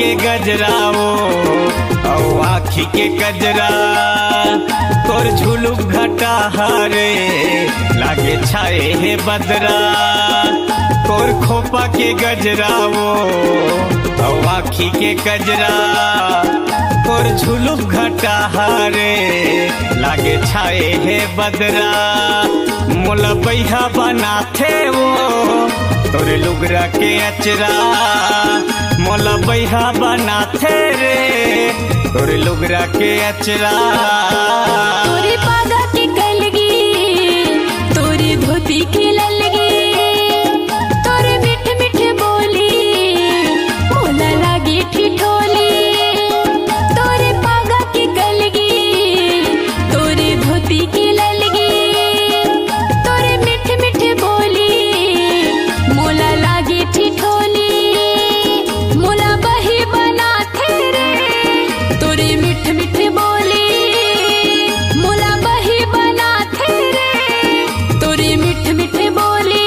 के गजराओ औ आखी के गजरा तोर झुलुक घटा हारे लागे छाए हे बदरा तोर खोपा के गजराओ औ आखी के गजरा तोर झुलुक घटा हारे लागे छाए हे बदरा मोला बैहा बनाथे वो तोरे लुगरा के अचरा मोला बैहा बनाथे रे तोरे लुगरा के अचरा तोरे पागा के कलगी तोरे धोती के ललगी तोरे मीठ मीठ बोली मोला लागी ठिठोली तोरे पागा के कलगी तोरे धोती के ललगी तोरे मीठ मीठ बोली मोला लागी ठिठोली मोला बही बनाथे रे तोरे मीठ मीठ बोली मोला बही बनाथे रे तोरे मीठ मीठ बोली।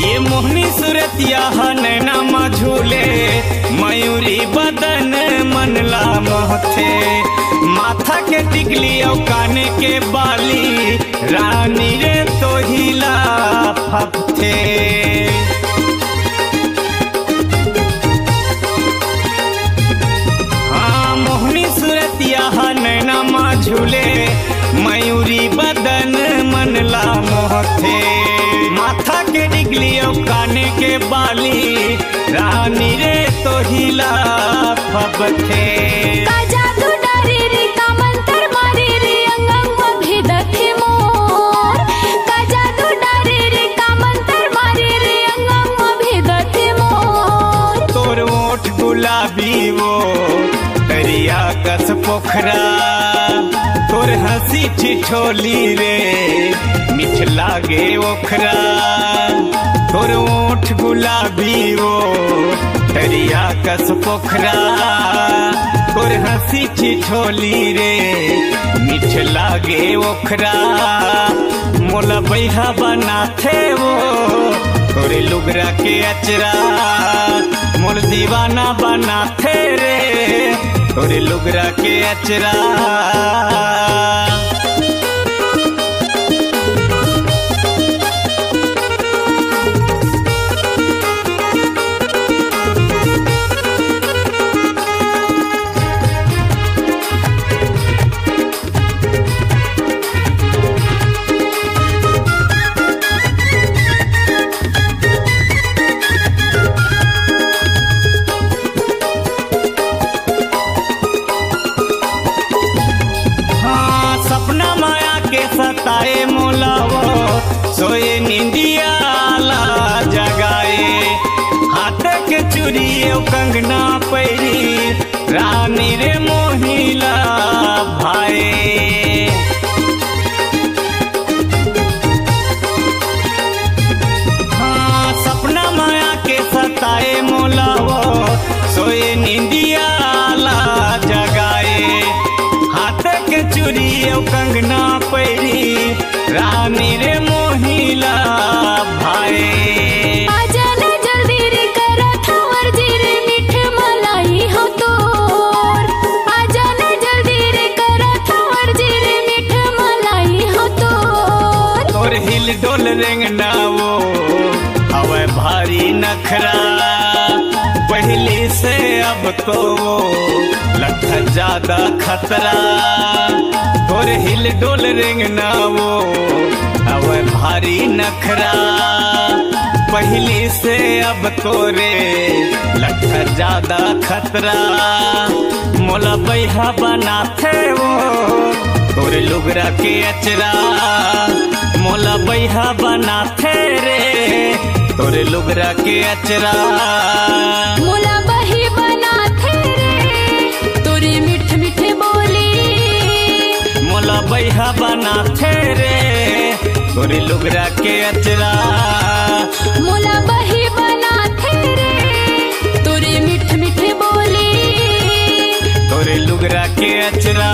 ये मोहनी सूरतिया नैना मा झूले मयूरी बदन मनला मोहथे माथा के टिकली और काने के बाली रानी रे तो हिला फपथे हाँ मोहनी सूरतिया नैना मा झूले मयूरी बदन मनला मोहथे माथा के डिगली और काने के बाली रानी रे तो हिला फबथे का जादू डारी रे का मंत्र मारी रे अंग अंग भेदथे मोर का जादू डारी रे का मंत्र मारी रे अंग अंग भेदथे मोर तोर ओठ गुलाबी वो दरिया कस पोखरा तोर हंसी ठिठोली रे मिठ लागे ओखरा तोर ओठ गुलाबी वो दरिया कस पोखरा तोर हंसी ठिठोली रे मिठ लागे ओखरा मोला बैहा बनाथे वो तोरे लुगरा के अचरा मोर दीवाना बनाथे रे तोरे लुगरा के अचरा। सताए मोलावो सोए निंदिया ला जगाए हाथ के चूड़ी कंगना पैरी रानी रे मोहिला भाई हाँ सपना माया के सताए मोलावो सोए निंदिया ला जगाए हाथ के चूड़ी कंगना पैरी रानी रे मोहिला भाई आजा ना जल्दी रे करा थावर जी रे मीठ मलाई हो तोर आजा ना जल्दी रे करा थावर जी रे मीठ मलाई हो तोर तोर हिल डोल रेंगना वो हवे भारी नखरा पहले से अब तो लगता ज्यादा खतरा तोर हिल डोल रेंगना वो अब भारी नखरा पहले से अब तोरे लगता ज्यादा खतरा मोला बैहा बनाथे वो तोरे लुगरा के अचरा मोला बैहा बनाथे रे तोरे लुगरा के अचरा मोला बही बैहा बना थे रे तोरे लुगरा के अचरा मोला बही बना थे रे तोरे मीठ मीठ बोली तोरे लुगरा के अचरा